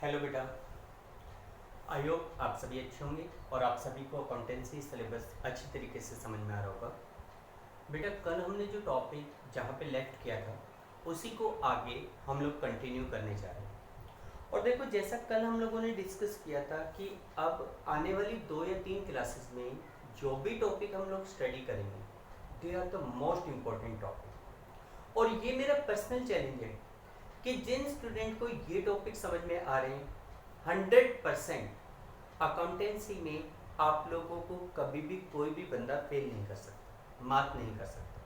Hello बेटा, आई hope आप सभी अच्छे होंगे और आप सभी को अकाउंटेंसी सिलेबस अच्छी तरीके से समझ में आ रहा होगा। बेटा, कल हमने जो टॉपिक जहाँ पे लेफ्ट किया था उसी को आगे हम लोग कंटिन्यू करने जा रहे हैं। और देखो, जैसा कल हम लोगों ने डिस्कस किया था कि अब आने वाली 2 या 3 क्लासेस में जो भी टॉपिक हम लोग स्टडी करेंगे they are the most important topic. और ये मेरा पर्सनल चैलेंज है कि जिन स्टूडेंट को ये टॉपिक समझ में आ रहे हैं 100% अकाउंटेंसी में आप लोगों को कभी भी कोई भी बंदा फेल नहीं कर सकता, मात नहीं कर सकता।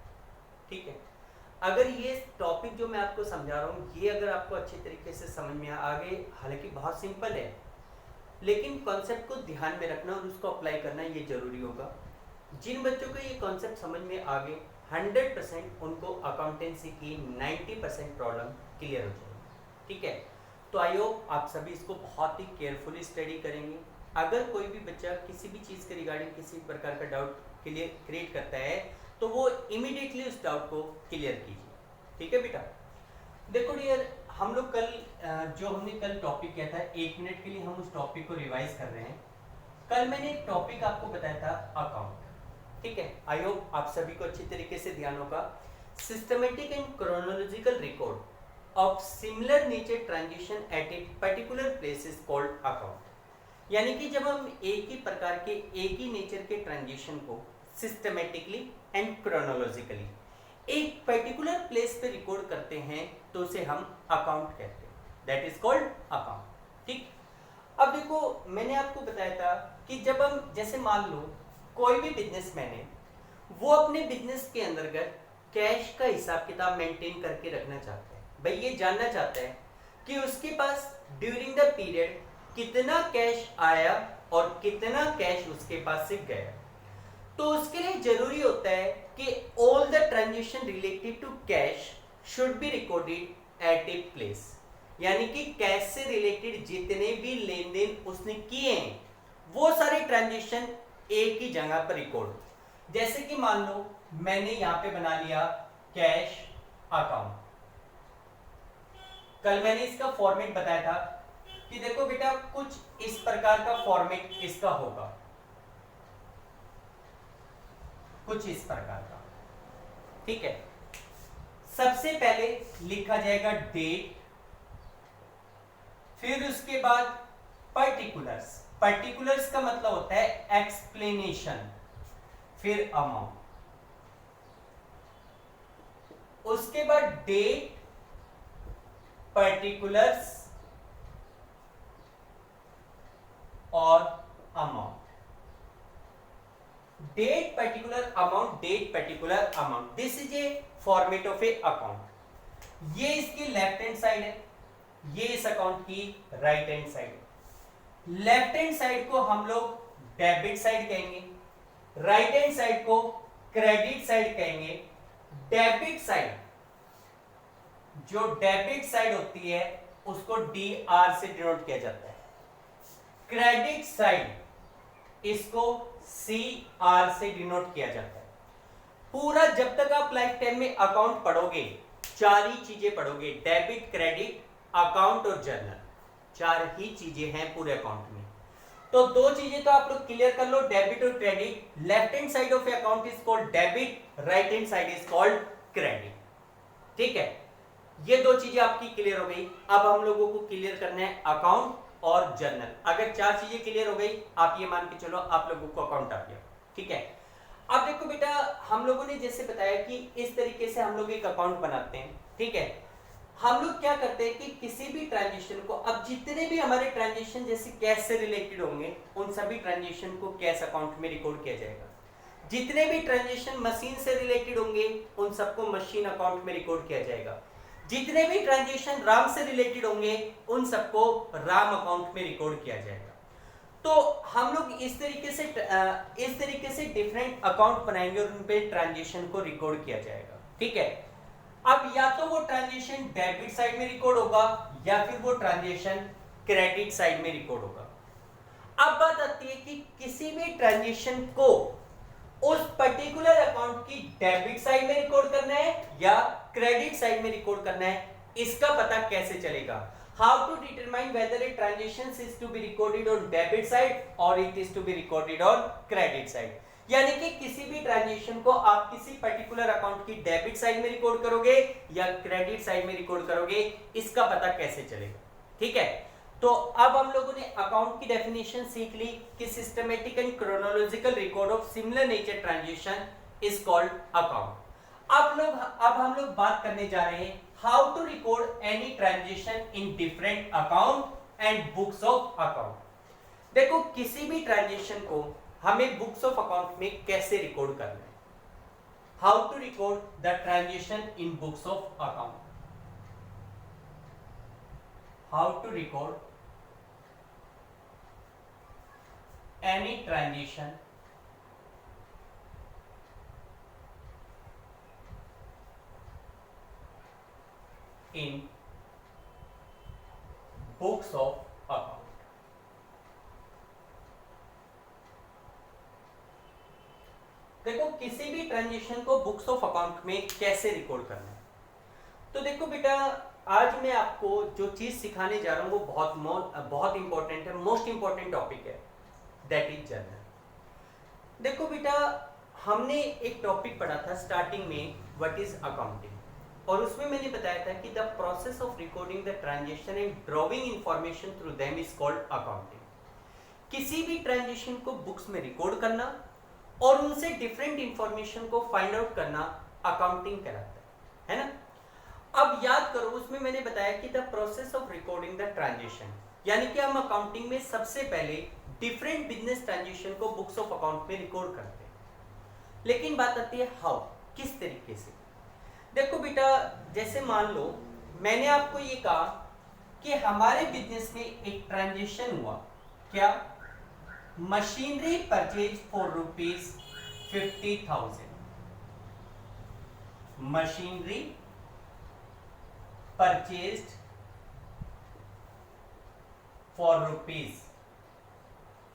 ठीक है, अगर ये टॉपिक जो मैं आपको समझा रहा हूँ ये अगर आपको अच्छी तरीके से समझ में आ गए, हालांकि बहुत सिंपल है लेकिन कॉन्सेप्ट को ध्यान में रखना और उसको अप्लाई करना ये जरूरी होगा। जिन बच्चों को ये कॉन्सेप्ट समझ में आ गए 100% उनको अकाउंटेंसी की 90% प्रॉब्लम क्लियर हो जाएगी। ठीक है, तो आई होप आप सभी इसको बहुत ही केयरफुली स्टडी करेंगे। अगर कोई भी बच्चा किसी भी चीज़ के रिगार्डिंग किसी प्रकार का डाउट क्रिएट करता है तो वो इमीडिएटली उस डाउट को क्लियर कीजिए। ठीक है बेटा, देखो डियर, हम लोग कल जो हमने कल टॉपिक किया था 1 मिनट के लिए हम उस टॉपिक को रिवाइज कर रहे हैं। कल मैंने एक टॉपिक आपको बताया था अकाउंट। ठीक है, आई होप आप सभी को अच्छी तरीके से ध्यान होगा। Systematic and chronological record of similar nature transition at a particular place is called account. यानी कि जब हम एक ही प्रकार के एक ही नेचर के ट्रांजिशन को सिस्टमेटिकली एंड क्रोनोलॉजिकली एक पर्टिकुलर प्लेस पे रिकॉर्ड करते हैं तो उसे हम अकाउंट कहते हैं, दैट इज कॉल्ड अकाउंट। ठीक, अब देखो मैंने आपको बताया था कि जब हम जैसे मान लो कोई भी बिजनेसमैन है, वो अपने बिजनेस के अंतर्गत कैश का हिसाब किताब मेंटेन करके रखना चाहता है। भाई ये जानना चाहता है कि उसके पास ड्यूरिंग द पीरियड कितना कैश आया और कितना कैश उसके पास से गया। तो उसके लिए जरूरी होता है कि all the transaction related to cash should be recorded at a place. यानी कि कैश से रिलेटेड जितने भी लेन देन उसने किए हैं वो सारे ट्रांजेक्शन एक ही जगह पर रिकॉर्ड। जैसे कि मान लो मैंने यहां पे बना लिया कैश अकाउंट। कल मैंने इसका फॉर्मेट बताया था कि देखो बेटा कुछ इस प्रकार का फॉर्मेट इसका होगा, कुछ इस प्रकार का। ठीक है, सबसे पहले लिखा जाएगा डेट, फिर उसके बाद पर्टिकुलर्स। पर्टिकुलर्स का मतलब होता है एक्सप्लेनेशन, फिर अमाउंट, उसके बाद डेट, पर्टिकुलर्स और amount. Date particular amount, date particular amount, this is a format of a account. ये इसकी लेफ्ट हैंड साइड है, ये इस अकाउंट की राइट हैंड साइड है। लेफ्ट हैंड साइड को हम लोग डेबिट साइड कहेंगे, राइट हैंड साइड को क्रेडिट साइड कहेंगे। डेबिट साइड, जो डेबिट साइड होती है उसको DR से डिनोट किया जाता है। क्रेडिट साइड इसको CR से डिनोट किया जाता है। पूरा जब तक आप लाइफ टाइम में अकाउंट पढ़ोगे 4 ही चीजें पढ़ोगे, डेबिट, क्रेडिट, अकाउंट और जर्नल। 4 ही चीजें हैं पूरे अकाउंट में। तो 2 चीजें तो आप लोग क्लियर कर लो, डेबिट और credit. Left hand side of account is called debit, right hand side is called credit. ठीक है, ये 2 चीजें आपकी क्लियर हो गई। अब हम लोगों को क्लियर करना है अकाउंट और जर्नल। अगर 4 चीजें क्लियर हो गई आप ये मान के चलो आप लोगों को अकाउंट आ गया। ठीक है, अब देखो बेटा, हम लोगों ने जैसे बताया कि इस तरीके से हम लोग एक अकाउंट बनाते हैं। ठीक है, हम लोग क्या करते हैं कि किसी भी ट्रांजेक्शन को, अब जितने भी हमारे ट्रांजेक्शन जैसे कैश से रिलेटेड होंगे उन सभी ट्रांजेक्शन को कैश अकाउंट में रिकॉर्ड किया जाएगा। जितने भी ट्रांजेक्शन मशीन से रिलेटेड होंगे उन सबको मशीन अकाउंट में रिकॉर्ड किया जाएगा। जितने भी ट्रांजेक्शन राम से रिलेटेड होंगे उन सबको राम अकाउंट में रिकॉर्ड किया जाएगा। तो हम लोग इस तरीके से डिफरेंट अकाउंट बनाएंगे और उन पे ट्रांजेक्शन को रिकॉर्ड किया जाएगा। ठीक है, अब या तो वो ट्रांजेक्शन डेबिट साइड में रिकॉर्ड होगा या फिर वो ट्रांजेक्शन क्रेडिट साइड में रिकॉर्ड होगा। अब बात आती है कि किसी भी ट्रांजेक्शन को उस पर्टिकुलर अकाउंट की डेबिट साइड में रिकॉर्ड करना है या क्रेडिट साइड में रिकॉर्ड करना है, इसका पता कैसे चलेगा। how to determine whether a transaction is to be recorded on debit side or it is to be recorded on credit side। यानी कि किसी भी ट्रांजेक्शन को आप किसी पर्टिकुलर अकाउंट की डेबिट साइड में रिकॉर्ड करोगे या क्रेडिट साइड में रिकॉर्ड करोगे, इसका पता कैसे चलेगा। ठीक है, तो अब हम लोगों ने अकाउंट की डेफिनेशन सीख ली कि systematic and chronological record of similar nature transaction is called account. अब हम लोग बात करने जा रहे हैं how to record any transaction in different account and books of account. देखो, किसी भी ट्रांजेक्शन को हमें बुक्स ऑफ अकाउंट में कैसे रिकॉर्ड करना है, how to record the transaction in books of account, how to record any transaction in books of account। देखो, किसी भी ट्रांजेक्शन को बुक्स ऑफ अकाउंट में कैसे रिकॉर्ड करना है, तो देखो बेटा, आज मैं आपको जो चीज सिखाने जा रहा हूं वो बहुत इंपॉर्टेंट है, मोस्ट इंपॉर्टेंट टॉपिक है, दैट इज जर्नल। देखो बेटा, हमने एक टॉपिक पढ़ा था स्टार्टिंग में, व्हाट इज अकाउंटिंग, और उसमें मैंने बताया था कि the process of recording the transaction and drawing information through them is called accounting. किसी भी ट्रांजेक्शन को बुक्स में रिकॉर्ड करना और उनसे डिफरेंट इंफॉर्मेशन को फाइंड आउट करना अकाउंटिंग कहलाता है ना। अब याद करो, उसमें मैंने बताया कि the process of recording the transaction, यानी कि हम अकाउंटिंग में सबसे पहले डिफरेंट बिजनेस ट्रांजेक्शन को बुक्स ऑफ अकाउंट में रिकॉर्ड करते हैं। लेकिन बात आती है हाउ, किस तरीके से। देखो बेटा, जैसे मान लो मैंने आपको ये कहा कि हमारे बिजनेस में एक ट्रांजेक्शन हुआ, क्या, machinery purchase for ₹50,000, machinery purchased for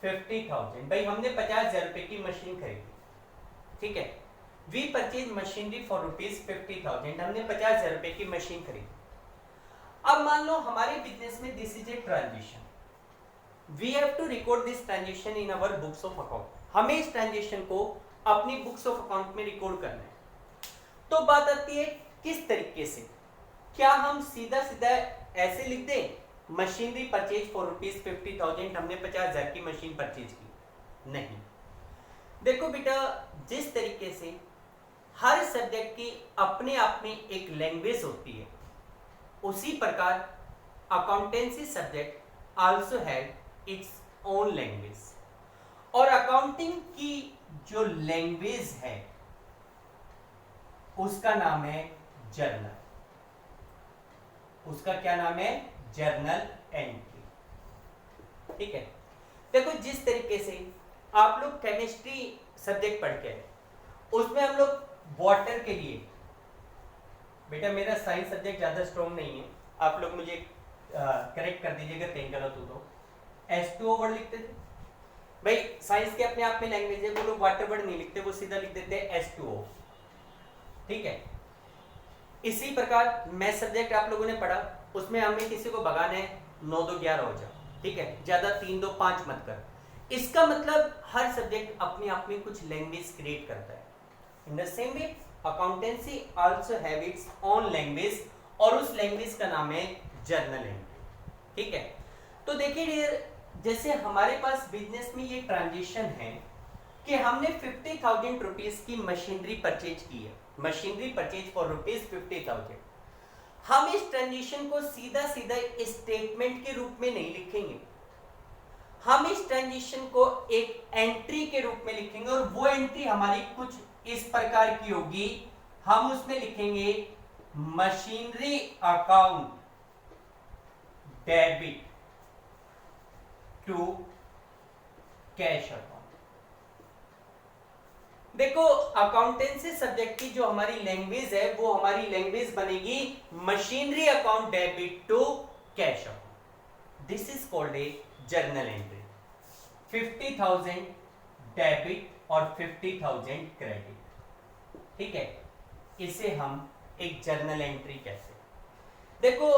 ₹50,000। भाई, हमने 50,000 रुपए की मशीन खरीदी, ठीक है, वी परचेज मशीनरी फॉर ₹50,000, हमने 50,000 रुपए की मशीन खरीदी। अब मान लो हमारे बिजनेस में this is a transaction, we have to record this transaction in our books of account. हमें इस ट्रांजेक्शन को अपनी बुक्स ऑफ अकाउंट में रिकॉर्ड करना है। तो बात आती है किस तरीके से, क्या हम सीधा सीधा ऐसे लिख दें, मशीनरी परचेज फॉर ₹50,000, हमने 50,000 की मशीन परचेज की? नहीं। देखो बेटा, जिस तरीके से हर सब्जेक्ट की अपने आप में एक लैंग्वेज होती है, उसी प्रकार accountancy subject also have its own language, और अकाउंटिंग की जो लैंग्वेज है उसका नाम है जर्नल। उसका क्या नाम है? Journal entry. ठीक है, देखो जिस तरीके से आप लोग केमिस्ट्री सब्जेक्ट पढ़ के, उसमें हम लोग वाटर के लिए, बेटा मेरा साइंस सब्जेक्ट ज्यादा स्ट्रॉन्ग नहीं है, आप लोग मुझे करेक्ट कर दीजिएगा कहीं गलत हो तो, H2O वर्ड लिखते थे भाई, साइंस के अपने आप में लैंग्वेज है, वो लोग वाटर वर्ड नहीं लिखते, वो सीधा लिख देते हैं H2O। ठीक है, इसी प्रकार मैथ सब्जेक्ट आप लोगों ने पढ़ा, उसमें हमें किसी को भगाना है 9 2 11 हो जाओ, ठीक है, ज्यादा 3 2 5 मत कर। इसका मतलब हर सब्जेक्ट अपने आप में कुछ लैंग्वेज क्रिएट करता है। In the same way accountancy also have its own language, और उस लैंग्वेज का नाम है जर्नल एंट्री। ठीक है, तो देखिए डियर, जैसे हमारे पास बिजनेस में ये ट्रांजेक्शन है कि हमने 50,000 रुपीज की मशीनरी परचेज की है, मशीनरी परचेज फॉर ₹50,000। हम इस ट्रांजेक्शन को सीधा सीधा स्टेटमेंट के रूप में नहीं लिखेंगे, हम इस ट्रांजेक्शन को एक एंट्री के रूप में लिखेंगे, और वो एंट्री हमारी कुछ इस प्रकार की होगी। हम उसमें लिखेंगे machinery account debit to cash account. देखो अकाउंटेंसी सब्जेक्ट की जो हमारी लैंग्वेज है, वो हमारी लैंग्वेज बनेगी machinery account debit to cash account. This is called a journal entry. 50,000 debit और 50,000 क्रेडिट। ठीक है, इसे हम एक जर्नल एंट्री कहते हैं। देखो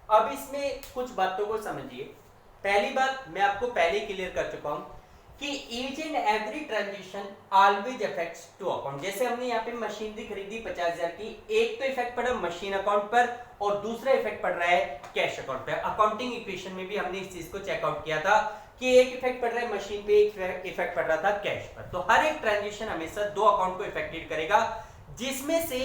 अब इसमें कुछ बातों को समझिए। पहली बात मैं आपको पहले क्लियर कर चुका हूं कि each and every transaction always affects two account. जैसे हमने यहाँ पे मशीनरी खरीदी 50,000 की, एक तो इफेक्ट पड़ा मशीन अकाउंट पर और दूसरा इफेक्ट पड़ रहा है कैश अकाउंट पर। अकाउंटिंग इक्वेशन में भी हमने इस चीज को चेकआउट किया था कि एक इफेक्ट पड़ रहा है मशीन पे, एक इफेक्ट पड़ रहा था कैश पर। तो हर एक ट्रांजेक्शन हमेशा दो अकाउंट को इफेक्टेड करेगा, जिसमें से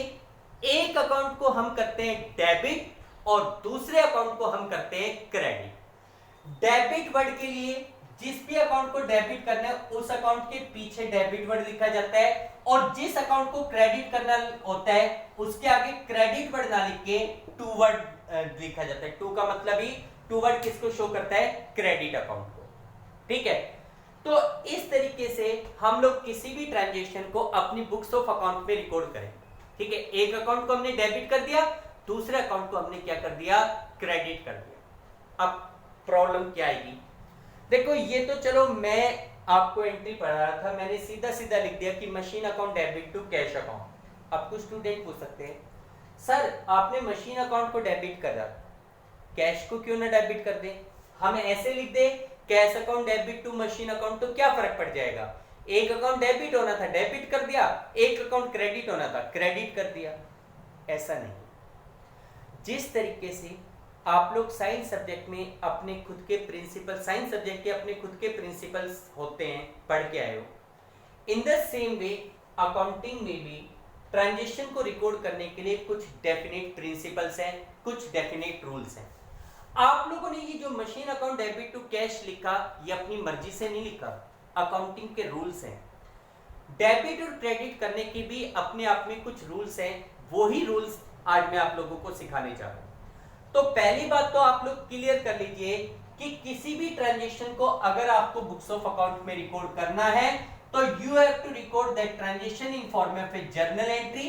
एक अकाउंट को हम करते हैं डेबिट और दूसरे अकाउंट को हम करते हैं क्रेडिट। डेबिट वर्ड के लिए जिस भी अकाउंट को डेबिट करना है उस अकाउंट के पीछे डेबिट वर्ड लिखा जाता है, और जिस अकाउंट को क्रेडिट करना होता है उसके आगे क्रेडिट वर्ड ना लिख के टू वर्ड लिखा जाता है। टू का मतलब ही टू वर्ड किसको शो करता है, क्रेडिट अकाउंट को। ठीक है, तो इस तरीके से हम लोग किसी भी ट्रांजेक्शन को अपनी बुक्स ऑफ अकाउंट में रिकॉर्ड करें। ठीक है, एक अकाउंट को हमने डेबिट कर दिया, दूसरे अकाउंट को हमने क्या कर दिया, क्रेडिट कर दिया। अब प्रॉब्लम क्या आएगी, देखो ये तो चलो मैं आपको एंट्री पढ़ा रहा था, मैंने सीधा सीधा लिख दिया कि machine account debit to cash account. अब कुछ स्टूडेंट पूछ सकते हैं सर आपने मशीन अकाउंट को डेबिट करा, कैश को क्यों ना डेबिट कर दें, हम ऐसे लिख दे cash account debit to machine account, तो क्या फर्क पड़ जाएगा। एक अकाउंट डेबिट होना था डेबिट कर दिया, एक अकाउंट क्रेडिट होना था क्रेडिट कर दिया। ऐसा नहीं, जिस तरीके से आप लोग साइंस सब्जेक्ट में अपने खुद के प्रिंसिपल, साइंस सब्जेक्ट के अपने खुद के प्रिंसिपल्स होते हैं, पढ़ के आए हो, in the same way accounting में भी ट्रांजेक्शन को रिकॉर्ड करने के लिए कुछ डेफिनेट प्रिंसिपल्स हैं, कुछ डेफिनेट रूल्स हैं। आप लोगों ने ये जो machine account debit to cash लिखा, ये अपनी मर्जी से नहीं लिखा, अकाउंटिंग के रूल्स हैं। डेबिट और क्रेडिट करने के भी अपने आप में कुछ रूल्स हैं, वही रूल्स आज मैं आप लोगों को सिखाने जा रहा हूं। तो पहली बात तो आप लोग क्लियर कर लीजिए कि किसी भी ट्रांजेक्शन को अगर आपको बुक्स ऑफ अकाउंट में रिकॉर्ड करना है तो you have to record that transaction in form of a journal entry.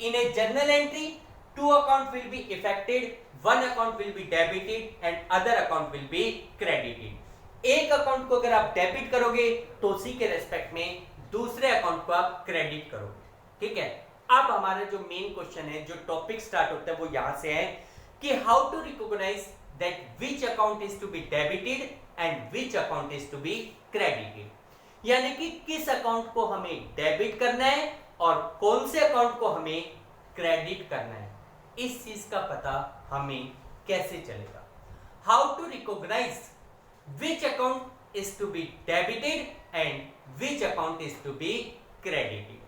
In a journal entry two account will be affected, one account will be debited and other account will be credited. एक account को अगर आप debit करोगे तो उसी के respect में दूसरे अकाउंट को आप क्रेडिट करोगे। ठीक है, अब हमारा जो मेन क्वेश्चन है, जो टॉपिक स्टार्ट होता है वो यहां से है कि how to recognise that which account is to be debited and which account is to be credited. यानी कि किस अकाउंट को हमें डेबिट करना है और कौन से अकाउंट को हमें क्रेडिट करना है, इस चीज का पता हमें कैसे चलेगा। How to recognise which account is to be debited and which account is to be credited.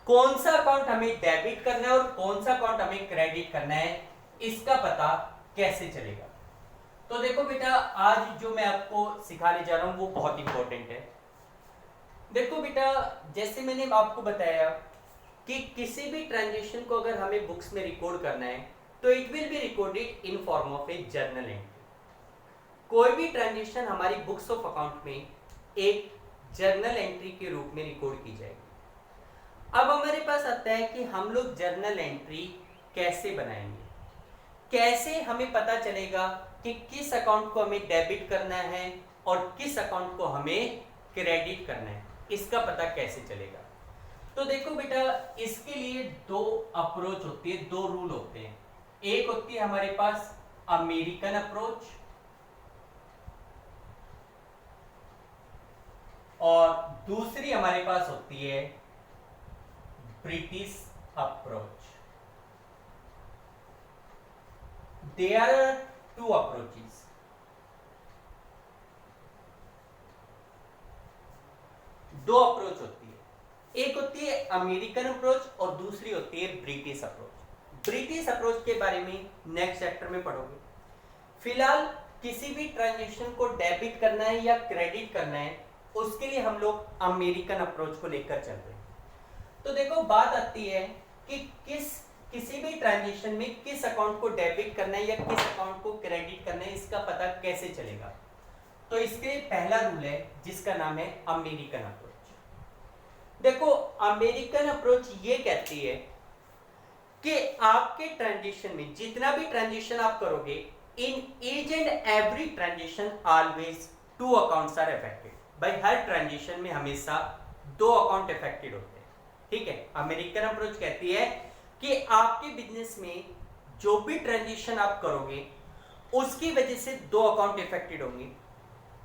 कौन सा अकाउंट हमें डेबिट करना है और कौन सा अकाउंट हमें क्रेडिट करना है, इसका पता कैसे चलेगा। तो देखो बेटा, आज जो मैं आपको सिखाने जा रहा हूं वो बहुत इंपॉर्टेंट है। देखो बेटा, जैसे मैंने आपको बताया कि किसी भी ट्रांजेक्शन को अगर हमें बुक्स में रिकॉर्ड करना है तो it will be recorded in form of a journal entry. कोई भी ट्रांजेक्शन हमारी बुक्स ऑफ अकाउंट में एक जर्नल एंट्री के रूप में रिकॉर्ड की जाएगी। अब हमारे पास आता है कि हम लोग जर्नल एंट्री कैसे बनाएंगे, कैसे हमें पता चलेगा कि किस अकाउंट को हमें डेबिट करना है और किस अकाउंट को हमें क्रेडिट करना है, इसका पता कैसे चलेगा। तो देखो बेटा, इसके लिए दो अप्रोच होती है, दो रूल होते हैं। एक होती है हमारे पास अमेरिकन अप्रोच और दूसरी हमारे पास होती है British approach. There are two approaches. दो अप्रोच होती है, एक होती है अमेरिकन अप्रोच और दूसरी होती है ब्रिटिश अप्रोच। ब्रिटिश अप्रोच के बारे में नेक्स्ट चैप्टर में पढ़ोगे। फिलहाल किसी भी ट्रांजेक्शन को डेबिट करना है या क्रेडिट करना है, उसके लिए हम लोग अमेरिकन अप्रोच को लेकर चल रहे हैं। तो देखो, बात आती है कि किसी भी ट्रांजेक्शन में किस अकाउंट को डेबिट करना है या किस अकाउंट को क्रेडिट करना है, इसका पता कैसे चलेगा। तो इसके पहला रूल है जिसका नाम है अमेरिकन अप्रोच। देखो, अमेरिकन अप्रोच ये कहती है कि आपके ट्रांजेक्शन में जितना भी ट्रांजेक्शन आप करोगे, in each and every transaction always two accounts are affected. भाई हर ट्रांजेक्शन में हमेशा दो अकाउंट अफेक्टेड होते हैं। ठीक है, अमेरिकन अप्रोच कहती है कि आपके बिजनेस में जो भी ट्रांजेक्शन आप करोगे उसकी वजह से दो अकाउंट इफेक्टेड होंगे,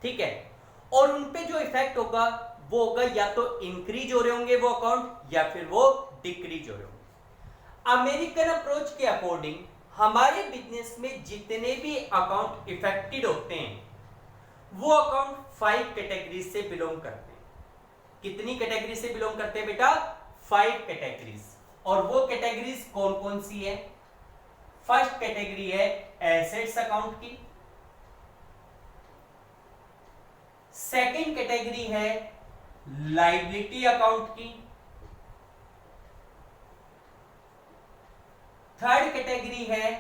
ठीक है, और उन पे जो इफेक्ट होगा वो होगा या तो इंक्रीज हो रहे होंगे वो अकाउंट या फिर वो डिक्रीज हो रहे होंगे। अमेरिकन अप्रोच के अकॉर्डिंग हमारे बिजनेस में जितने भी अकाउंट इफेक्टेड होते हैं वो अकाउंट 5 कैटेगरीज से बिलोंग करते हैं। कितनी कैटेगरी से बिलोंग करते हैं बेटा? 5 कैटेगरीज। और वो कैटेगरीज कौन कौन सी है? फर्स्ट कैटेगरी है एसेट्स अकाउंट की, सेकंड कैटेगरी है लायबिलिटी अकाउंट की, थर्ड कैटेगरी है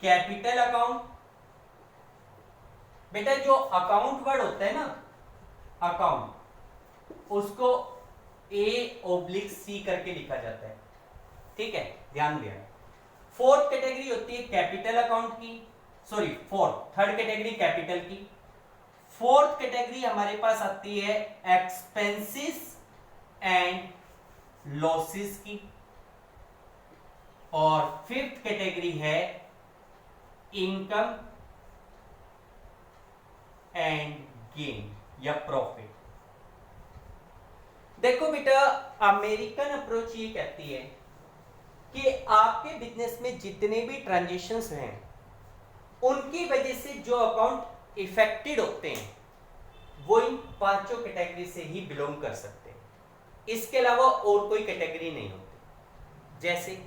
कैपिटल अकाउंट। बेटा जो अकाउंट वर्ड होता है ना, अकाउंट, उसको A/C करके लिखा जाता है, ठीक है, ध्यान दिया। फोर्थ कैटेगरी होती है कैपिटल अकाउंट की, सॉरी थर्ड कैटेगरी कैपिटल की। फोर्थ कैटेगरी हमारे पास आती है एक्सपेंसेस एंड लॉसेस की, और फिफ्थ कैटेगरी है इनकम एंड गेन या प्रॉफिट। देखो बेटा, अमेरिकन अप्रोच ये कहती है कि आपके बिजनेस में जितने भी ट्रांजैक्शंस हैं उनकी वजह से जो अकाउंट इफेक्टेड होते हैं वो इन पांचों कैटेगरी से ही बिलोंग कर सकते हैं, इसके अलावा और कोई कैटेगरी नहीं होती। जैसे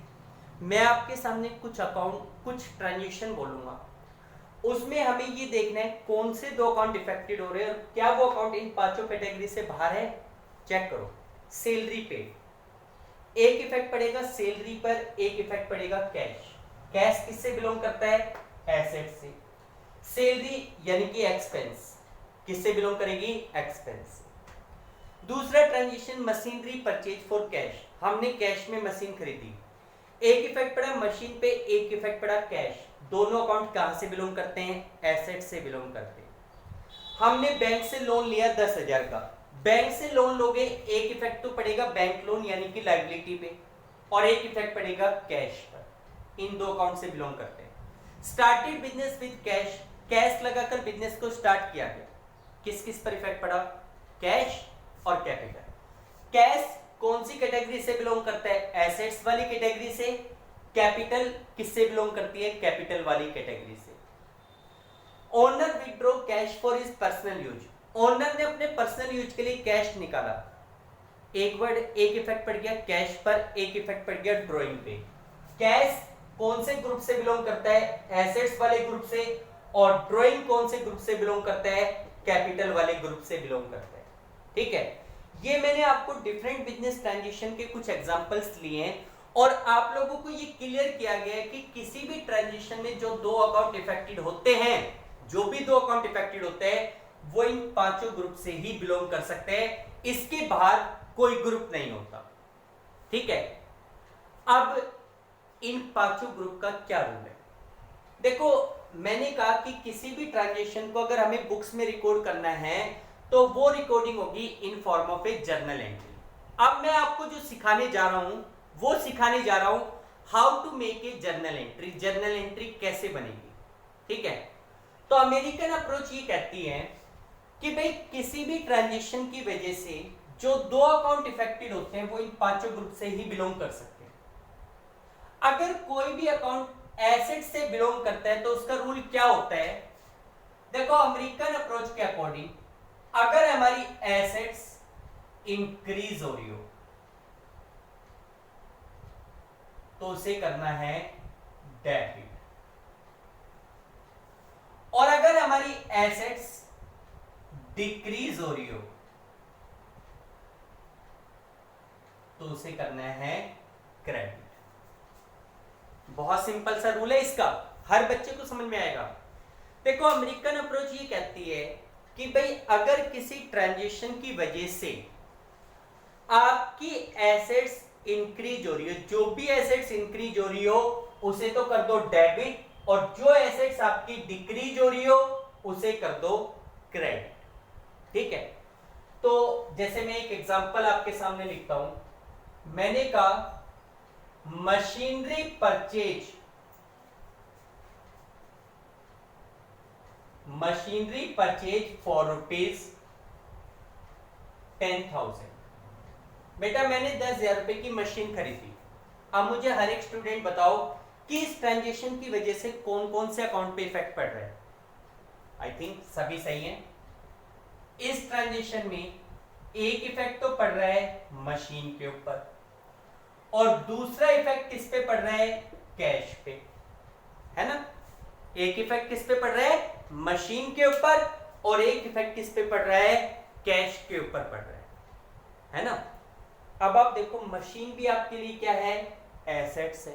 मैं आपके सामने कुछ अकाउंट, कुछ ट्रांजैक्शन बोलूंगा, उसमें हमें ये देखना है कौन से दो अकाउंट इफेक्टेड हो रहे हैं और क्या वो अकाउंट इन पांचों कैटेगरी से बाहर है। चेक करो, सैलरी पे एक इफेक्ट पड़ेगा सैलरी पर, एक इफेक्ट पड़ेगा कैश। कैश किससे बिलोंग करता है? एसेट से। सैलरी यानी कि एक्सपेंस किससे बिलोंग करेगी? एक्सपेंस से। दूसरा transaction machinery purchase for cash, हमने कैश में मशीन खरीदी, एक इफेक्ट पड़ा मशीन पे, एक इफेक्ट पड़ा कैश। दोनों अकाउंट कहां से बिलोंग करते हैं? एसेट से बिलोंग करते हैं। हमने बैंक से लोन लिया 10,000 का, बैंक से लोन लोगे, एक इफेक्ट तो पड़ेगा बैंक लोन यानी कि लायबिलिटी पे, और एक इफेक्ट पड़ेगा कैश पर। इन दो अकाउंट से बिलोंग करते हैं। Started business with cash, cash लगाकर बिजनेस को स्टार्ट किया गया, किस किस पर इफेक्ट पड़ा? कैश और कैपिटल। कैश कौन सी कैटेगरी से बिलोंग करता है? एसेट्स वाली कैटेगरी से। कैपिटल किससे बिलोंग करती है? कैपिटल वाली कैटेगरी से। Owner withdraw cash for his personal use, owner ने अपने पर्सनल यूज के लिए कैश निकाला, एक वर्ड, एक इफेक्ट पड़ गया कैश पर, एक इफेक्ट पड़ गया ड्रॉइंग पे। कैश कौन से ग्रुप से बिलोंग करता है? एसेट्स वाले ग्रुप से। और ड्रॉइंग कौन से ग्रुप से बिलोंग करता है? कैपिटल वाले ग्रुप से बिलोंग करता है, ठीक है। ये मैंने आपको डिफरेंट बिजनेस ट्रांजैक्शन के कुछ एग्जांपल्स लिए हैं और आप लोगों को ये क्लियर किया गया है कि किसी भी ट्रांजैक्शन में जो दो अकाउंट इफेक्टेड होते हैं, जो भी दो अकाउंट इफेक्टेड होते हैं वो इन पांचों ग्रुप से ही बिलोंग कर सकते हैं, इसके बाहर कोई ग्रुप नहीं होता, ठीक है। अब इन पांचों ग्रुप का क्या रूल है? देखो, मैंने कहा कि किसी भी ट्रांजैक्शन को अगर हमें बुक्स में रिकॉर्ड करना है तो वो रिकॉर्डिंग होगी इन form of a journal entry. अब मैं आपको जो सिखाने जा रहा हूं वो सिखाने जा रहा हूं how to make a journal entry, journal entry कैसे बनेगी, ठीक है। तो अमेरिकन अप्रोच ये कहती है कि भाई किसी भी ट्रांजैक्शन की वजह से जो दो अकाउंट इफेक्टेड होते हैं वो इन पांचों ग्रुप से ही बिलोंग कर सकते हैं। अगर कोई भी अकाउंट एसेट से बिलोंग करता है तो उसका रूल क्या होता है? देखो, अमेरिकन अप्रोच के अकॉर्डिंग अगर हमारी एसेट्स इंक्रीज हो रही हो तो उसे करना है डेबिट, और अगर हमारी एसेट्स डिक्रीज हो रही हो तो उसे करना है क्रेडिट। बहुत सिंपल सा रूल है इसका, हर बच्चे को समझ में आएगा। देखो, अमेरिकन अप्रोच ये कहती है कि भाई अगर किसी ट्रांजैक्शन की वजह से आपकी एसेट्स इंक्रीज हो रही हो, जो भी एसेट्स इंक्रीज हो रही हो उसे तो कर दो डेबिट, और जो एसेट्स आपकी डिक्रीज हो रही हो उसे कर दो क्रेडिट, ठीक है। तो जैसे मैं एक एग्जांपल आपके सामने लिखता हूं, मैंने कहा machinery purchase machinery purchase for ₹10,000। बेटा मैंने 10,000 रुपए की मशीन खरीदी। अब मुझे हर एक स्टूडेंट बताओ कि इस ट्रांजेक्शन की वजह से कौन कौन से अकाउंट पे इफेक्ट पड़ रहा है। आई थिंक सभी सही है। इस ट्रांजेक्शन में एक इफेक्ट तो पड़ रहा है मशीन के ऊपर, और दूसरा इफेक्ट किस पे पड़ रहा है, कैश पे, है ना। एक इफेक्ट किस पे पड़ रहा है, मशीन के ऊपर, और एक इफेक्ट किस पे पड़ रहा है, कैश के ऊपर पड़ रहा है ना। अब आप देखो मशीन भी आपके लिए क्या है, एसेट्स है,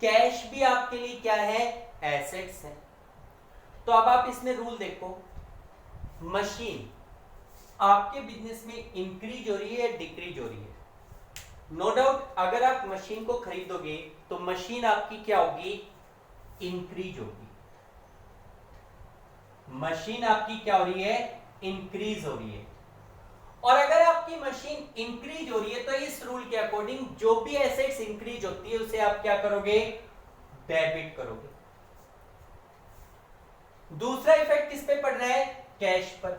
कैश भी आपके लिए क्या है, एसेट्स है। तो अब आप इसमें रूल देखो, मशीन आपके बिजनेस में इंक्रीज हो रही है या डिक्रीज हो रही है। नो डाउट अगर आप मशीन को खरीदोगे तो मशीन आपकी क्या होगी, इंक्रीज होगी। मशीन आपकी क्या हो रही है, इंक्रीज हो रही है। और अगर आपकी मशीन इंक्रीज हो रही है तो इस रूल के अकॉर्डिंग जो भी एसेट्स इंक्रीज होती है उसे आप क्या करोगे, डेबिट करोगे। दूसरा इफेक्ट किस पे पड़ रहा है, कैश पर।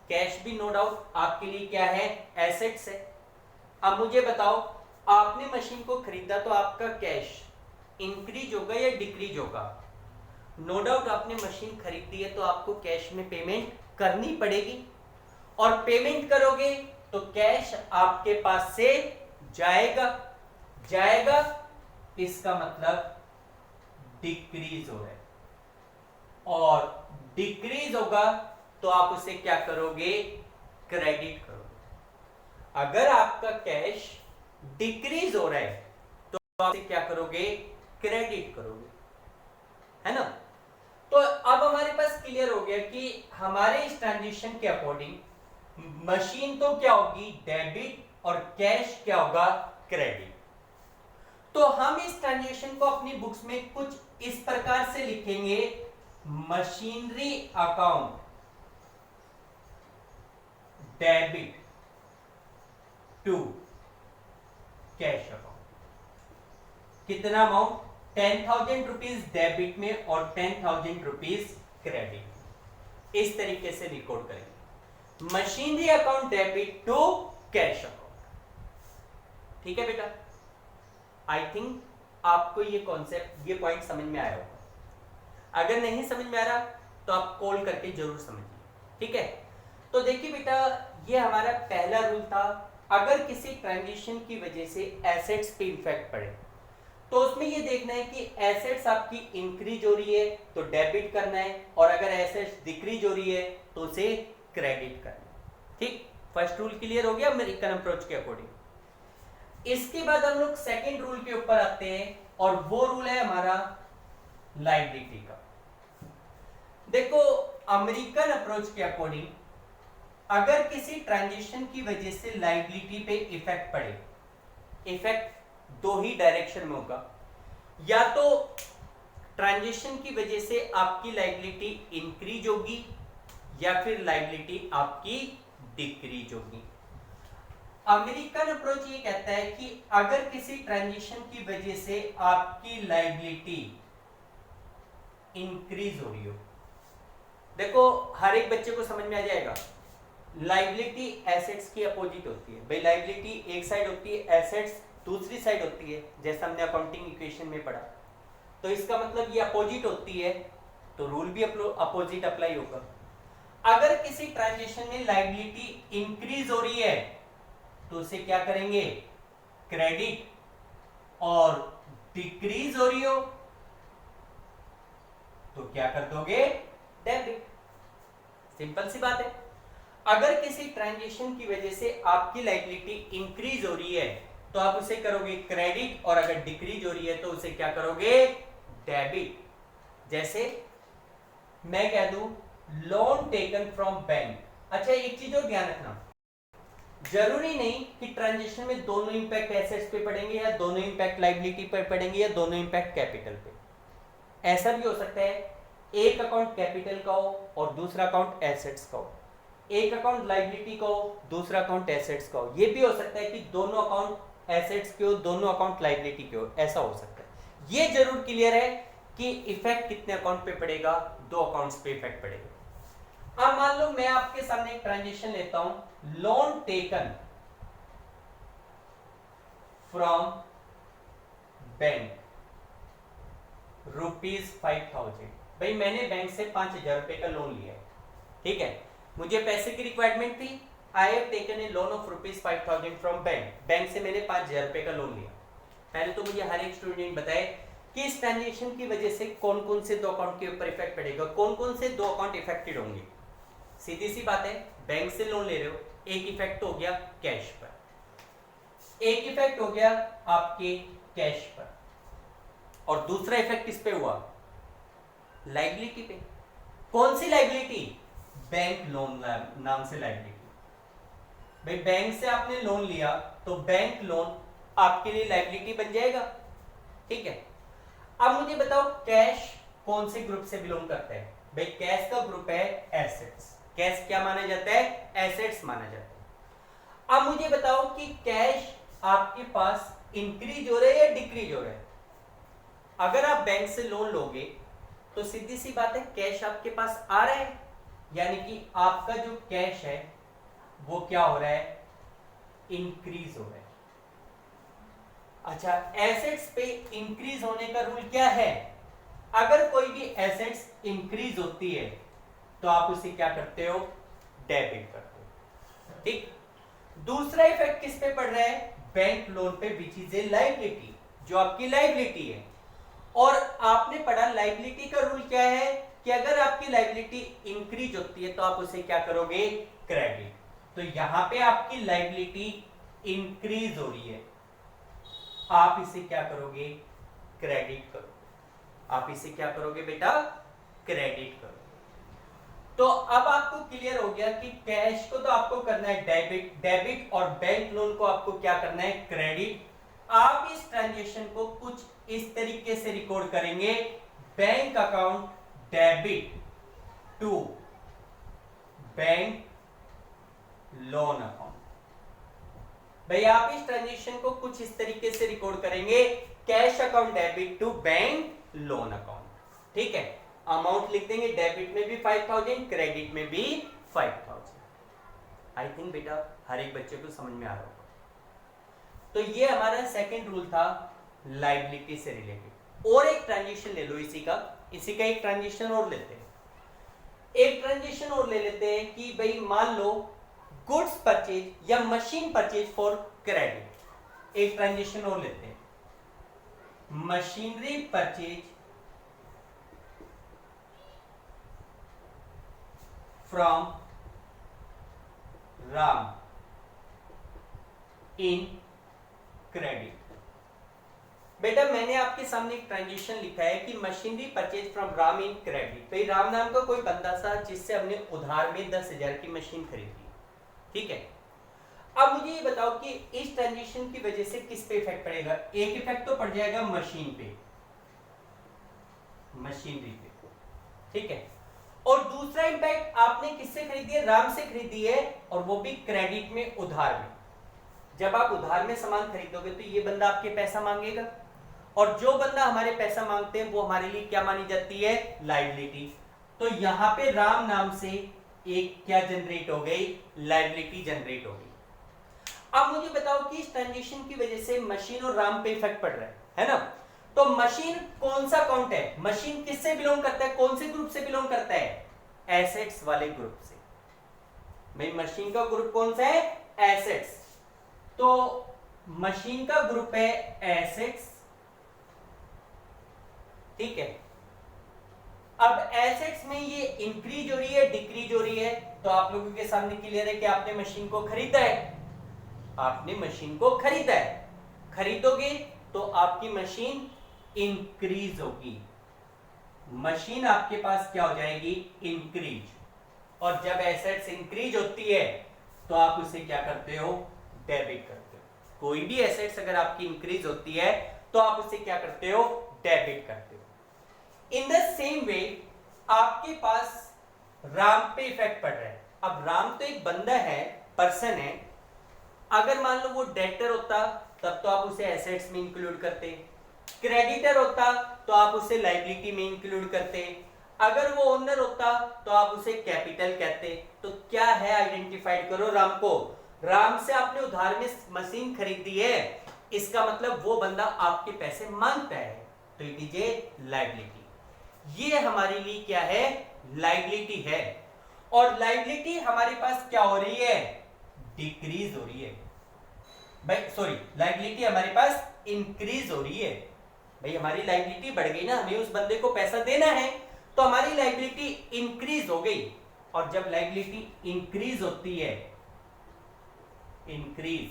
कैश भी नो डाउट आपके लिए क्या है, एसेट्स है। अब मुझे बताओ आपने मशीन को खरीदा तो आपका कैश इंक्रीज होगा या डिक्रीज होगा। नो डाउट आपने मशीन खरीदी है तो आपको कैश में पेमेंट करनी पड़ेगी, और पेमेंट करोगे तो कैश आपके पास से जाएगा। इसका मतलब डिक्रीज हो रहा है, और डिक्रीज होगा तो आप उसे क्या करोगे, क्रेडिट करोगे। अगर आपका कैश डिक्रीज हो रहा है तो आप क्या करोगे, क्रेडिट करोगे, है ना। तो अब हमारे पास क्लियर हो गया कि हमारे इस ट्रांजेक्शन के अकॉर्डिंग मशीन तो क्या होगी, डेबिट, और कैश क्या होगा, क्रेडिट। तो हम इस ट्रांजेक्शन को अपनी बुक्स में कुछ इस प्रकार से लिखेंगे, machinery account debit to cash account. कितना अमाउंट, 10,000 रुपीज डेबिट में और 10,000 रुपीज क्रेडिट। इस तरीके से रिकॉर्ड करेंगे, machinery account debit to cash account. ठीक है बेटा, आई थिंक आपको ये कॉन्सेप्ट, ये पॉइंट समझ में आया होगा। अगर नहीं समझ में आ रहा तो आप कॉल करके जरूर समझिए, ठीक है। तो देखिए बेटा, ये हमारा पहला रूल था, अगर किसी ट्रांजेक्शन की वजह से एसेट्स पे इफेक्ट पड़े तो उसमें ये देखना है कि एसेट्स आपकी इंक्रीज हो रही है तो डेबिट करना है, और अगर एसेट्स डिक्रीज हो रही है तो उसे क्रेडिट करना है। ठीक, फर्स्ट रूल क्लियर हो गया अमेरिकन अप्रोच के अकॉर्डिंग। इसके बाद हम लोग सेकेंड रूल के ऊपर आते हैं, और वो रूल है हमारा लायबिलिटी का। देखो अमेरिकन अप्रोच के अकॉर्डिंग अगर किसी ट्रांजेक्शन की वजह से लायबिलिटी पे इफेक्ट पड़े, इफेक्ट दो ही डायरेक्शन में होगा, या तो ट्रांजेक्शन की वजह से आपकी लायबिलिटी इंक्रीज होगी या फिर लायबिलिटी आपकी डिक्रीज होगी। अमेरिकन अप्रोच ये कहता है कि अगर किसी ट्रांजेक्शन की वजह से आपकी लायबिलिटी इंक्रीज हो रही हो, देखो हर एक बच्चे को समझ में आ जाएगा, लायबिलिटी एसेट्स की अपोजिट होती है। भाई लायबिलिटी एक साइड होती है, एसेट्स दूसरी साइड होती है, जैसा हमने अकाउंटिंग इक्वेशन में पढ़ा। तो इसका मतलब ये अपोजिट होती है, तो रूल भी अपोजिट अप्लाई होगा। अगर किसी ट्रांजेक्शन में लायबिलिटी इंक्रीज हो रही है तो उसे क्या करेंगे, क्रेडिट, और डिक्रीज हो रही हो तो क्या कर दोगे, डेबिट। सिंपल सी बात है। अगर किसी ट्रांजेक्शन की वजह से आपकी लायबिलिटी इंक्रीज हो रही है तो आप उसे करोगे क्रेडिट, और अगर डिक्रीज हो रही है तो उसे क्या करोगे, डेबिट। जैसे मैं कह दूं लोन टेकन फ्रॉम बैंक। अच्छा एक चीज और ध्यान रखना, जरूरी नहीं कि ट्रांजेक्शन में दोनों इंपैक्ट एसेट्स पे पड़ेंगे, या दोनों इंपैक्ट लायबिलिटी पे पड़ेंगे, या दोनों इंपैक्ट कैपिटल पे। ऐसा भी हो सकता है एक अकाउंट कैपिटल का हो और दूसरा अकाउंट एसेट्स का हो, एक अकाउंट लायबिलिटी का हो दूसरा अकाउंट एसेट्स का हो। ये भी हो सकता है कि दोनों अकाउंट एसेट्स के हो, दोनों अकाउंट लायबिलिटी के हो, ऐसा हो सकता है। ये जरूर क्लियर है कि इफेक्ट कितने अकाउंट पे पड़ेगा, 2 अकाउंट्स पे इफेक्ट पड़ेगा। अब मान लो मैं आपके सामने एक ट्रांजेक्शन लेता हूं, लोन टेकन फ्रॉम बैंक ₹5,000। भाई मैंने बैंक से 5,000 रुपए का लोन लिया है, ठीक है, मुझे पैसे की रिक्वायरमेंट थी। I have taken a loan of ₹5,000 from bank, bank से मैंने 5,000 रुपए का लोन लिया। पहले तो मुझे हर एक स्टूडेंट बताए कि इस ट्रांजेक्शन की वजह से कौन कौन से 2 अकाउंट के ऊपर इफेक्ट पड़ेगा, कौन कौन से 2 अकाउंट इफेक्टेड होंगे। सीधी सी बात है, बैंक से लोन ले रहे हो, एक इफेक्ट हो गया कैश पर, एक इफेक्ट हो गया आपके कैश पर, और दूसरा इफेक्ट किस पे हुआ, लायबिलिटी पे। कौन सी लायबिलिटी, बैंक लोन नाम से लायबिलिटी। भाई बैंक से आपने लोन लिया तो बैंक लोन आपके लिए लायबिलिटी बन जाएगा, ठीक है। अब मुझे बताओ कैश कौन से ग्रुप से बिलोंग करता है। भाई कैश का ग्रुप है एसेट्स, कैश क्या माना जाता है, एसेट्स माना जाता है। अब मुझे बताओ कि कैश आपके पास इंक्रीज हो रहा है या डिक्रीज हो रहा है। अगर आप बैंक से लोन लोगे तो सीधी सी बात है कैश आपके पास आ रहा है, यानी कि आपका जो कैश है वो क्या हो रहा है, इंक्रीज हो रहा है। अच्छा, एसेट्स पे इंक्रीज होने का रूल क्या है, अगर कोई भी एसेट्स इंक्रीज होती है तो आप उसे क्या करते हो, डेबिट करते हो, ठीक। दूसरा इफेक्ट किस पे पड़ रहा है, बैंक लोन पे, विच इज ए लायबिलिटी, जो आपकी लायबिलिटी है। और आपने पढ़ा लायबिलिटी का रूल क्या है कि अगर आपकी लायबिलिटी इंक्रीज होती है तो आप उसे क्या करोगे, क्रेडिट। तो यहां पे आपकी लायबिलिटी इंक्रीज हो रही है, आप इसे क्या करोगे, क्रेडिट करोगे। आप इसे क्या करोगे बेटा, क्रेडिट करोगे। तो अब आपको क्लियर हो गया कि कैश को तो आपको करना है डेबिट, डेबिट, और बैंक लोन को आपको क्या करना है, क्रेडिट। आप इस ट्रांजेक्शन को कुछ इस तरीके से रिकॉर्ड करेंगे, bank account debit to bank loan account. भाई आप इस ट्रांजेक्शन को कुछ इस तरीके से रिकॉर्ड करेंगे, cash account debit to bank loan account, ठीक है। अमाउंट लिख देंगे, डेबिट में भी 5,000, क्रेडिट में भी 5,000। आई थिंक बेटा हर एक बच्चे को समझ में आ रहा होगा। तो ये हमारा सेकंड रूल था लायबिलिटी से रिलेटेड। और एक ट्रांजेक्शन ले लो इसी का एक ट्रांजेक्शन और लेते हैं। एक ट्रांजेक्शन और ले लेते हैं कि भाई मान लो गुड्स परचेज या मशीन परचेज फॉर क्रेडिट। एक ट्रांजेक्शन और लेते हैं, machinery purchase from Ram in credit. बेटा मैंने आपके सामने एक ट्रांजेक्शन लिखा है कि machinery purchase from Ram in credit. भाई राम नाम का कोई बंदा था जिससे हमने उधार में 10,000 की मशीन खरीदी, ठीक है। अब मुझे ये बताओ कि इस ट्रांजेक्शन की वजह से किस पे इफेक्ट पड़ेगा। एक इफेक्ट तो पड़ जाएगा मशीन पे, मशीनरी पे, ठीक है। और दूसरा इंपैक्ट आपने किससे खरीदी है, राम से खरीदी है, और वो भी क्रेडिट में, उधार में। जब आप उधार में सामान खरीदोगे तो ये बंदा आपके पैसा मांगेगा, और जो बंदा हमारे पैसा मांगते हैं वो हमारे लिए क्या मानी जाती है, लायबिलिटी। तो यहां पे राम नाम से एक क्या जनरेट हो गई, लायबिलिटी जनरेट हो गई। अब मुझे बताओ कि इस ट्रांजेक्शन की वजह से मशीन और राम पे इफेक्ट पड़ रहा है ना। तो मशीन कौन सा अकाउंट है, मशीन किससे बिलोंग करता है, कौन से ग्रुप से बिलोंग करता है, एसेट्स वाले ग्रुप से। भाई मशीन का ग्रुप कौन सा है, एसेट्स। तो मशीन का ग्रुप है एसेट्स, ठीक है। अब एसेट्स में ये इंक्रीज हो रही है, डिक्रीज हो रही है, तो आप लोगों के सामने क्लियर है कि आपने मशीन को खरीदा है, आपने मशीन को खरीदा है। खरीदोगे तो आपकी मशीन इंक्रीज होगी, मशीन आपके पास क्या हो जाएगी, इंक्रीज। और जब एसेट्स इंक्रीज होती है तो आप उसे क्या करते हो, डेबिट करते हो। कोई भी एसेट्स अगर आपकी इंक्रीज होती है तो आप उसे क्या करते हो, डेबिट करते हो। इन द सेम वे आपके पास राम पे इफेक्ट पड़ रहा है। अब राम तो एक बंदा है, पर्सन है। अगर मान लो वो डेटर होता तब तो आप उसे एसेट्स में इंक्लूड करते, क्रेडिटर होता तो आप उसे लायबिलिटी में इंक्लूड करते, अगर वो ओनर होता तो आप उसे कैपिटल कहते। तो क्या है आइडेंटिफाइड करो राम को। राम से आपने उधार में मशीन खरीदी है, इसका मतलब वो बंदा आपके पैसे मांगता है, तो इट इज ए लायबिलिटी। ये हमारे लिए क्या है, लायबिलिटी है। और लायबिलिटी हमारे पास क्या हो रही है, डिक्रीज हो रही है भाई, सॉरी लायबिलिटी हमारे पास इंक्रीज हो रही है भाई। हमारी लायबिलिटी बढ़ गई ना, हमें उस बंदे को पैसा देना है तो हमारी लायबिलिटी इंक्रीज हो गई। और जब लायबिलिटी इंक्रीज होती है, इंक्रीज,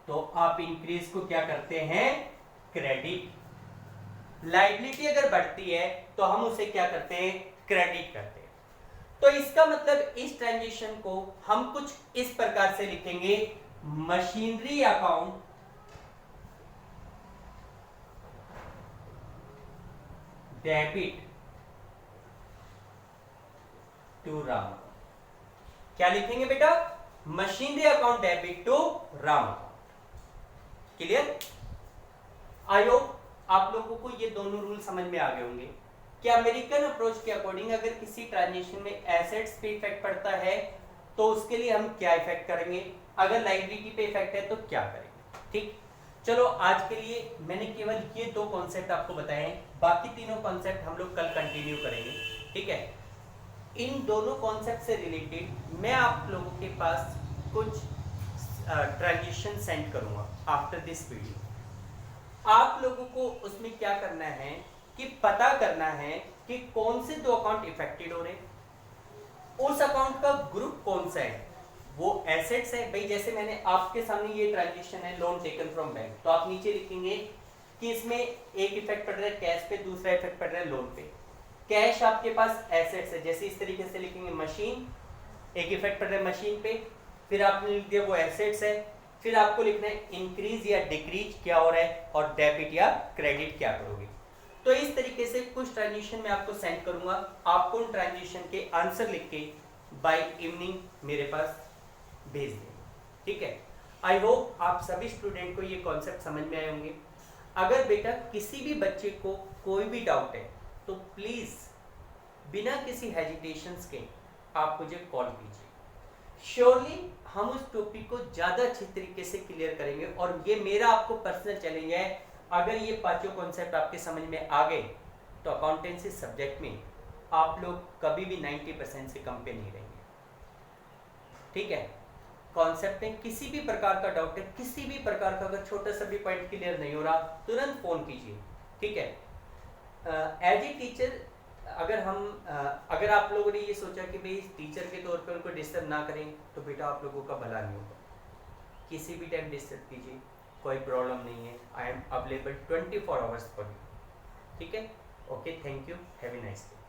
तो आप इंक्रीज को क्या करते हैं, क्रेडिट। लायबिलिटी अगर बढ़ती है तो हम उसे क्या करते हैं, क्रेडिट करते हैं। तो इसका मतलब इस ट्रांजेक्शन को हम कुछ इस प्रकार से लिखेंगे, machinery account debit to Ram. क्या लिखेंगे बेटा, machinery account debit to Ram account. Clear. I hope आप लोगों को ये दोनों रूल समझ में आ गए होंगे कि अमेरिकन अप्रोच के अकॉर्डिंग अगर किसी ट्रांजेक्शन में एसेट्स पे इफेक्ट पड़ता है तो उसके लिए हम क्या इफेक्ट करेंगे, अगर लायबिलिटी पे इफेक्ट है तो क्या करेंगे। ठीक, चलो आज के लिए मैंने केवल ये दो कॉन्सेप्ट आपको बताए हैं, बाकी तीनों कॉन्सेप्ट हम लोग कल कंटिन्यू करेंगे। ठीक है, इन दोनों कॉन्सेप्ट से रिलेटेड मैं आप लोगों के पास कुछ ट्रांजेक्शन सेंड करूंगा आफ्टर दिस वीडियो। आप लोगों को उसमें क्या करना है कि पता करना है कि कौन से दो अकाउंट इफेक्टेड हो रहे, उस अकाउंट का ग्रुप कौन सा है, वो एसेट्स है भाई। जैसे मैंने आपके सामने ये ट्रांजेक्शन है लोन टेकन फ्रॉम बैंक, तो आप नीचे लिखेंगे कि इसमें एक इफेक्ट पड़ रहा है कैश पे, दूसरा इफेक्ट पड़ रहा है लोन पे। कैश आपके पास एसेट्स है, जैसे इस तरीके से लिखेंगे मशीन, एक इफेक्ट पड़ रहा है मशीन पे, फिर आपने लिख दिया वो एसेट्स है, फिर आपको लिखना है इंक्रीज या डिक्रीज क्या हो रहा है, और डेबिट या क्रेडिट क्या करोगे। तो इस तरीके से कुछ ट्रांजेक्शन मैं आपको सेंड करूंगा, आपको उन ट्रांजेक्शन के आंसर लिख के बाय इवनिंग मेरे पास भेज देंगे। ठीक है, आई होप आप सभी स्टूडेंट को ये कॉन्सेप्ट समझ में आए होंगे। अगर बेटा किसी भी बच्चे को कोई भी डाउट है तो प्लीज बिना किसी हेजिटेशंस के आप मुझे कॉल कीजिए, श्योरली हम उस टॉपिक को ज्यादा अच्छी तरीके से क्लियर करेंगे। और ये मेरा आपको पर्सनल चैलेंज है, अगर ये पांचों कॉन्सेप्ट आपके समझ में आ गए तो अकाउंटेंसी सब्जेक्ट में आप लोग कभी भी 90% से कम पे नहीं रहेंगे। ठीक है, कॉन्सेप्ट में किसी भी प्रकार का डाउट है, किसी भी प्रकार का अगर छोटा सा भी पॉइंट क्लियर नहीं हो रहा, तुरंत फोन कीजिए। ठीक है, एज ए टीचर अगर आप लोगों ने ये सोचा कि भाई टीचर के तौर पे उनको डिस्टर्ब ना करें, तो बेटा आप लोगों का भला नहीं होगा। किसी भी टाइम डिस्टर्ब कीजिए, कोई प्रॉब्लम नहीं है, I am available 24 hours for you. ठीक है, okay, thank you, have a nice day.